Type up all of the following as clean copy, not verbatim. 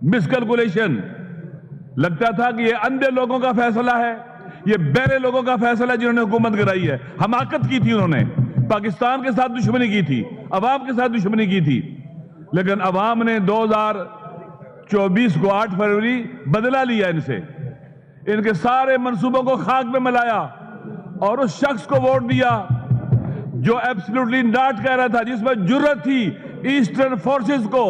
مس calculation. لگتا تھا کہ یہ اندھے لوگوں کا فیصلہ ہے, یہ بہرے لوگوں کا فیصلہ ہے جنہوں نے حکومت کرائی ہے. حماقت کی تھی انہوں نے, پاکستان کے ساتھ دشمنی کی تھی, عوام کے ساتھ دشمنی کی تھی. لیکن عوام نے 2024 کو 8 فروری بدلہ لیا ان سے, ان کے سارے منصوبوں کو خاک میں ملایا اور اس شخص کو ووٹ دیا جو ایبسلیوٹلی ناٹ کہہ رہا تھا, جس میں جرت تھی ایسٹرن فورسز کو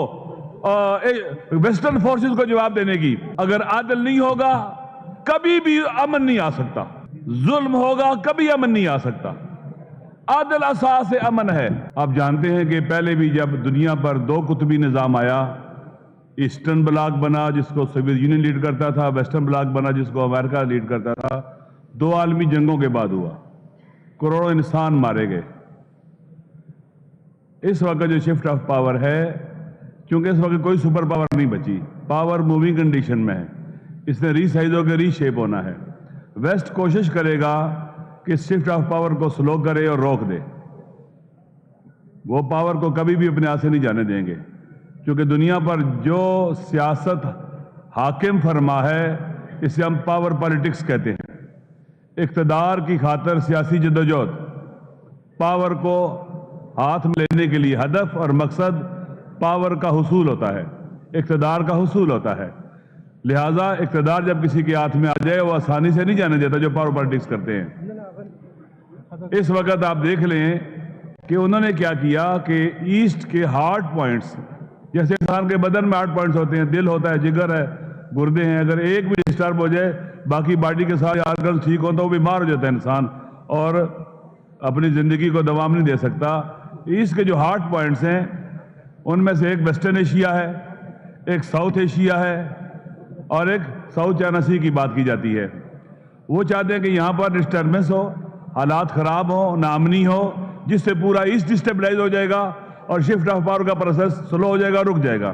ویسٹرن فورسز کو جواب دینے کی. اگر عادل نہیں ہوگا کبھی بھی امن نہیں آ سکتا, ظلم ہوگا کبھی امن نہیں آ سکتا. عادل اساس امن ہے. آپ جانتے ہیں کہ پہلے بھی جب دنیا پر 2 قطبی نظام آیا, ایسٹرن بلاک بنا جس کو سوویت یونین لیڈ کرتا تھا, ویسٹرن بلاک بنا جس کو امریکہ لیڈ کرتا تھا. 2 عالمی جنگوں کے بعد ہوا, کروڑوں انسان مارے گئے. اس وقت جو شفٹ آف پاور ہے, کیونکہ اس وقت کوئی سپر پاور نہیں بچی, پاور موونگ کنڈیشن میں ہے, اس نے ری سائز ہو کے ری شیپ ہونا ہے. ویسٹ کوشش کرے گا کہ شفٹ آف پاور کو سلو کرے اور روک دے. وہ پاور کو کبھی بھی اپنے ہاتھ سے نہیں جانے دیں گے, کیونکہ دنیا پر جو سیاست حاکم فرما ہے اسے ہم پاور پالیٹکس کہتے ہیں. اقتدار کی خاطر سیاسی جدوجہد, پاور کو ہاتھ میں لینے کے لیے ہدف اور مقصد پاور کا حصول ہوتا ہے, اقتدار کا حصول ہوتا ہے. لہٰذا اقتدار جب کسی کے ہاتھ میں آ جائے وہ آسانی سے نہیں جانے دیتا جو پاور پالیٹکس کرتے ہیں. اس وقت آپ دیکھ لیں کہ انہوں نے کیا کیا کہ ایسٹ کے ہارٹ پوائنٹس, جیسے انسان کے بدن میں ہارٹ پوائنٹس ہوتے ہیں, دل ہوتا ہے, جگر ہے, گردے ہیں, اگر ایک بھی ڈسٹرب ہو جائے باقی باڈی کے سارے آرگنز ٹھیک ہوتا ہے, وہ بیمار ہو جاتا ہے انسان اور اپنی زندگی کو دوام نہیں دے سکتا. ایسٹ کے جو ہارٹ پوائنٹس ہیں ان میں سے ایک ویسٹرن ایشیا ہے, ایک ساؤتھ ایشیا ہے اور ایک ساؤتھ چائنا سی کی بات کی جاتی ہے. وہ چاہتے ہیں کہ یہاں پر ڈسٹربنس ہو, حالات خراب ہو, ناامنی ہو, جس سے پورا ایسٹ ڈسٹیبلائز ہو جائے گا اور شفٹ آف پاور کا پروسیس سلو ہو جائے گا, رک جائے گا.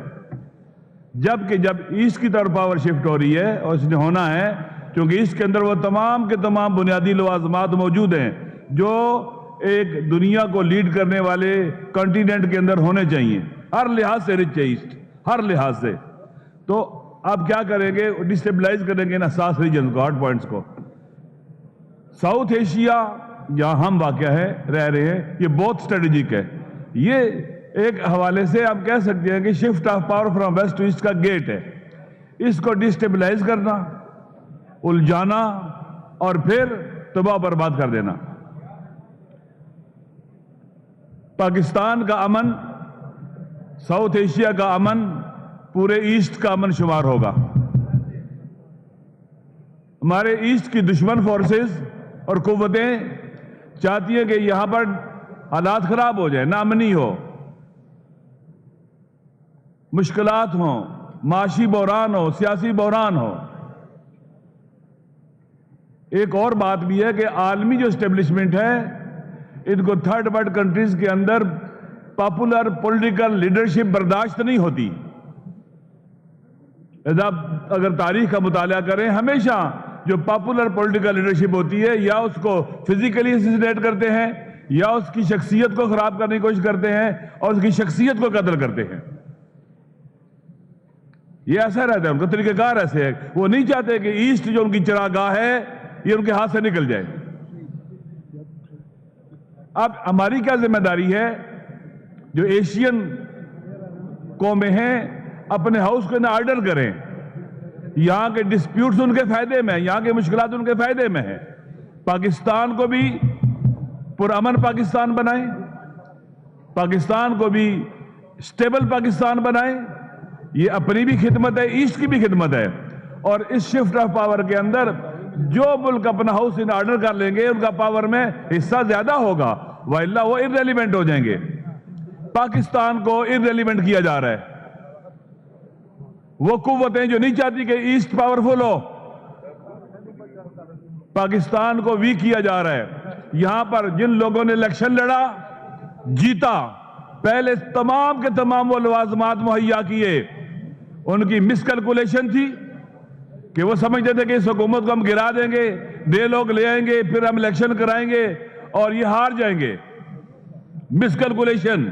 جبکہ جب ایسٹ کی طرف پاور شفٹ ہو رہی ہے, اور اس نے ہونا ہے کیونکہ ایسٹ کے اندر وہ تمام کے تمام بنیادی لوازمات موجود ہیں جو ایک دنیا کو لیڈ کرنے والے کنٹیننٹ کے اندر ہونے چاہیے, ہر لحاظ سے رچ ہے ایسٹ, ہر لحاظ سے. تو آپ کیا کریں گے, ڈسٹیبلائز کریں گے ان حساس ریجنز کو, ہارٹ پوائنٹس کو. ساؤتھ ایشیا جہاں ہم واقع ہے رہ رہے ہیں, یہ بہت اسٹریٹجک ہے. یہ ایک حوالے سے آپ کہہ سکتے ہیں کہ shift of power from west to east کا گیٹ ہے. اس کو ڈسٹیبلائز کرنا, الجھانا اور پھر تباہ برباد کر دینا. پاکستان کا امن, ساؤتھ ایشیا کا امن پورے ایسٹ کا امن شمار ہوگا. ہمارے ایسٹ کی دشمن فورسز اور قوتیں چاہتی ہیں کہ یہاں پر حالات خراب ہو جائیں, ناامنی ہو, مشکلات ہوں, معاشی بحران ہو, سیاسی بحران ہو. ایک اور بات بھی ہے کہ عالمی جو اسٹیبلشمنٹ ہے ان کو تھرڈ ورلڈ کنٹریز کے اندر پاپولر پولیٹیکل لیڈرشپ برداشت نہیں ہوتی. اگر تاریخ کا مطالعہ کریں, ہمیشہ جو پاپولر پولیٹیکل لیڈرشپ ہوتی ہے یا اس کو فزیکلی اسیسینیٹ کرتے ہیں یا اس کی شخصیت کو خراب کرنے کی کوشش کرتے ہیں اور اس کی شخصیت کو قتل کرتے ہیں. یہ ایسا رہتا ہے, ان کا طریقہ کار ایسے ہے. وہ نہیں چاہتے کہ ایسٹ جو ان کی چراگاہ ہے یہ ان کے ہاتھ سے نکل جائے. اب ہماری کیا ذمہ داری ہے, جو ایشین قومیں ہیں اپنے ہاؤس کو نہ آرڈر کریں. یہاں کے ڈسپیوٹس ان کے فائدے میں ہیں, یہاں کے مشکلات ان کے فائدے میں ہیں. پاکستان کو بھی پرامن پاکستان بنائیں, پاکستان کو بھی اسٹیبل پاکستان بنائیں. یہ اپنی بھی خدمت ہے, ایسٹ کی بھی خدمت ہے. اور اس شفٹ آف پاور کے اندر جو ملک اپنا ہاؤس ان آرڈر کر لیں گے ان کا پاور میں حصہ زیادہ ہوگا, وإلا وہ irrelevant ہو جائیں گے. پاکستان کو irrelevant کیا جا رہا ہے. وہ قوتیں جو نہیں چاہتی کہ ایسٹ پاورفل ہو, پاکستان کو ویک کیا جا رہا ہے. یہاں پر جن لوگوں نے الیکشن لڑا, جیتا, پہلے تمام کے تمام وہ لوازمات مہیا کیے, ان کی مس کیلکولیشن تھی کہ وہ سمجھتے تھے کہ اس حکومت کو ہم گرا دیں گے, دے لوگ لے آئیں گے, پھر ہم الیکشن کرائیں گے اور یہ ہار جائیں گے. مس کیلکولیشن.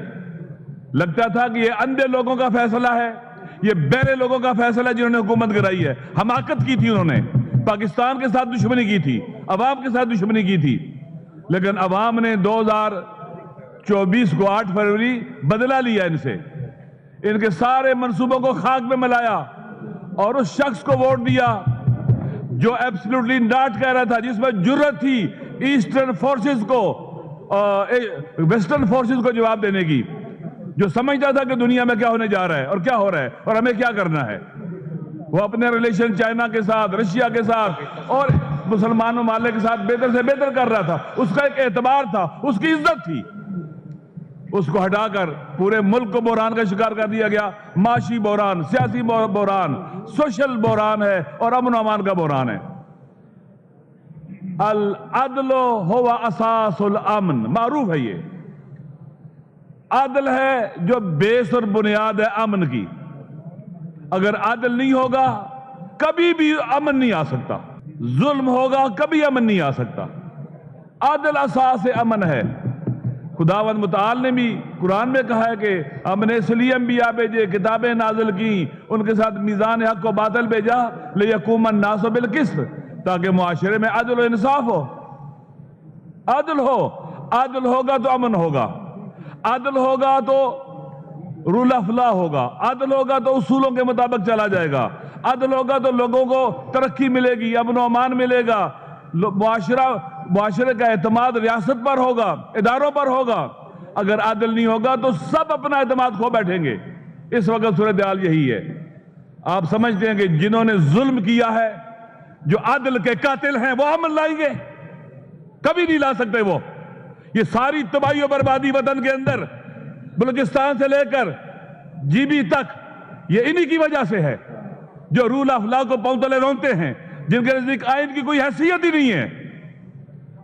لگتا تھا کہ یہ اندھے لوگوں کا فیصلہ ہے, یہ بہرے لوگوں کا فیصلہ ہے جنہوں نے حکومت گرائی ہے. حماقت کی تھی انہوں نے, پاکستان کے ساتھ دشمنی کی تھی, عوام کے ساتھ دشمنی کی تھی, لیکن عوام نے 2024 کو 8 فروری بدلہ لیا ان سے, ان کے سارے منصوبوں کو خاک میں ملایا اور اس شخص کو ووٹ دیا جو ایبسلوٹلی ناٹ کہہ رہا تھا, جس میں جرت تھی ایسٹرن فورسز کو ویسٹرن فورسز کو جواب دینے کی, جو سمجھتا تھا کہ دنیا میں کیا ہونے جا رہا ہے اور کیا ہو رہا ہے اور ہمیں کیا کرنا ہے. وہ اپنے ریلیشن چائنا کے ساتھ, رشیا کے ساتھ اور مسلمان ممالک کے ساتھ بہتر سے بہتر کر رہا تھا. اس کا ایک اعتبار تھا, اس کی عزت تھی. اس کو ہٹا کر پورے ملک کو بحران کا شکار کر دیا گیا. معاشی بحران, سیاسی بحران, سوشل بحران ہے اور امن و امان کا بحران ہے. العدل هو اساس الامن, معروف ہے یہ. عدل ہے جو بیس اور بنیاد ہے امن کی. اگر عدل نہیں ہوگا کبھی بھی امن نہیں آ سکتا. ظلم ہوگا کبھی امن نہیں آ سکتا. عدل اساس امن ہے. خداوند متعال نے بھی قرآن میں کہا ہے کہ ہم نے اس لیے انبیاء بھیجے, کتابیں نازل کی, ان کے ساتھ میزان حق و باطل بھیجا, لیقوم الناس بالقسط, تاکہ معاشرے میں عدل و انصاف ہو. عدل ہو, عدل ہوگا تو امن ہوگا, عدل ہوگا تو رول آف لا ہوگا, عدل ہوگا تو اصولوں کے مطابق چلا جائے گا, عدل ہوگا تو لوگوں کو ترقی ملے گی, امن و امان ملے گا, معاشرے کا اعتماد ریاست پر ہوگا, اداروں پر ہوگا. اگر عدل نہیں ہوگا تو سب اپنا اعتماد کھو بیٹھیں گے. اس وقت صورتحال یہی ہے. آپ سمجھتے ہیں کہ جنہوں نے ظلم کیا ہے, جو عدل کے قاتل ہیں, وہ امن لائیں گے؟ کبھی نہیں لا سکتے وہ. یہ ساری تباہی و بربادی وطن کے اندر بلوچستان سے لے کر جی بی تک یہ انہی کی وجہ سے ہے, جو رول آف لا کو پاؤں تلے رونتے ہیں, جن کے نزدیک آئین کی کوئی حیثیت ہی نہیں ہے.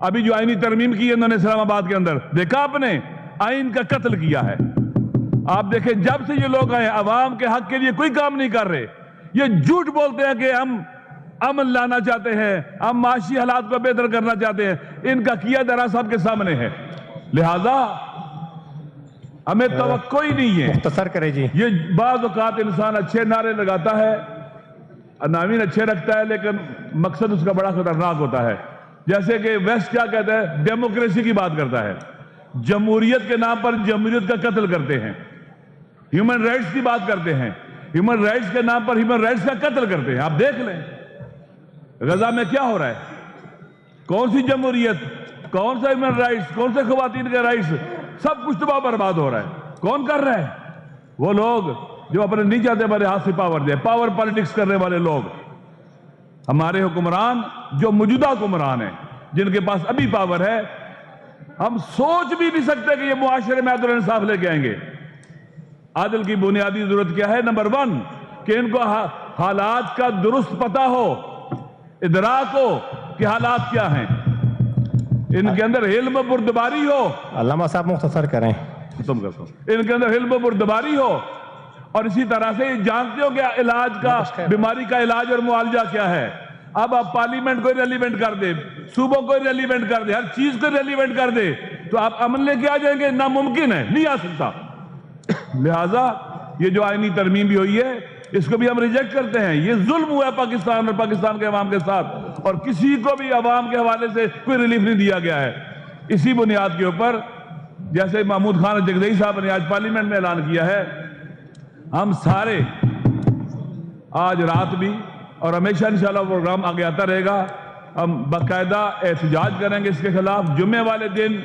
ابھی جو آئینی ترمیم کی ہے انہوں نے اسلام آباد کے اندر, دیکھا آپ نے, آئین کا قتل کیا ہے. آپ دیکھیں جب سے یہ لوگ آئے عوام کے حق کے لیے کوئی کام نہیں کر رہے. یہ جھوٹ بولتے ہیں کہ ہم امن لانا چاہتے ہیں, ہم معاشی حالات کو بہتر کرنا چاہتے ہیں. ان کا کیا درا سب کے سامنے ہے. لہذا ہمیں توقع ہی نہیں ہے. مختصر کرے جی. یہ بعض اوقات انسان اچھے نعرے لگاتا ہے, عناوین اچھے رکھتا ہے, لیکن مقصد اس کا بڑا خطرناک ہوتا ہے. جیسے کہ ویسٹ کیا کہتا ہے, ڈیموکریسی کی بات کرتا ہے, جمہوریت کے نام پر جمہوریت کا قتل کرتے ہیں. ہیومن رائٹس کی بات کرتے ہیں, ہیومن رائٹس کے نام پر ہیومن رائٹس کا قتل کرتے ہیں. آپ دیکھ لیں غزہ میں کیا ہو رہا ہے, کون سی جمہوریت, کون سا ہیومن رائٹس, کون سے خواتین کے رائٹس, سب کچھ تباہ برباد ہو رہا ہے. کون کر رہا ہے؟ وہ لوگ جو اپنے نہیں چاہتے ہمارے ہاتھ سے پاور دے, پاور پالیٹکس کرنے والے لوگ. ہمارے حکمران جو موجودہ حکمران ہیں, جن کے پاس ابھی پاور ہے, ہم سوچ بھی نہیں سکتے کہ یہ معاشرے میں عدل و انصاف لے کے آئیں گے. عدل کی بنیادی ضرورت کیا ہے؟ نمبر 1 کہ ان کو حالات کا درست پتہ ہو, ادراک ہو کہ حالات کیا ہیں, ان کے اندر علم و بردباری ہو. علامہ صاحب مختصر کریں. ختم کرتا ہوں. ان کے اندر علم و بردباری ہو, اور اسی طرح سے یہ جانتے ہو کہ علاج کا, بیماری کا علاج اور معالجہ کیا ہے. اب آپ پارلیمنٹ کو ریلیونٹ کر دے, صوبوں کو ریلیونٹ کر دے, ہر چیز کو ریلیونٹ کر دے, تو آپ امن لے کے آ جائیں گے؟ ناممکن ہے, نہیں آ سکتا. لہذا یہ جو آئینی ترمیم بھی ہوئی ہے, اس کو بھی ہم ریجیکٹ کرتے ہیں. یہ ظلم ہوا ہے پاکستان اور پاکستان کے عوام کے ساتھ, اور کسی کو بھی عوام کے حوالے سے کوئی ریلیف نہیں دیا گیا ہے. اسی بنیاد کے اوپر جیسے محمود خان جگدئی صاحب نے آج پارلیمنٹ میں اعلان کیا ہے, ہم سارے آج رات بھی اور ہمیشہ انشاءاللہ پروگرام آگے آتا رہے گا, ہم باقاعدہ احتجاج کریں گے اس کے خلاف. جمعے والے دن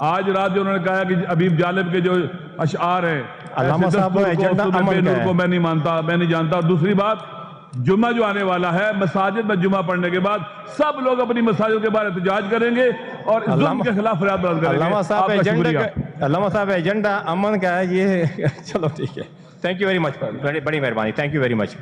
آج رات جو انہوں نے کہا کہ ابیب جالب کے جو اشعار ہیں, علامہ صاحب ایجنڈا امن کا ہے, کو میں نہیں مانتا, میں نہیں جانتا. اور دوسری بات, جمعہ جو آنے والا ہے, مساجد میں جمعہ پڑھنے کے بعد سب لوگ اپنی مساجد کے باہر احتجاج کریں گے اور ظلم کے خلاف فریاد بلند کریں گے. علامہ صاحب ایجنڈا امن کا ہے یہ. چلو ٹھیک ہے, تھینک یو ویری مچ, بڑی مہربانی, تھینک یو ویری مچ.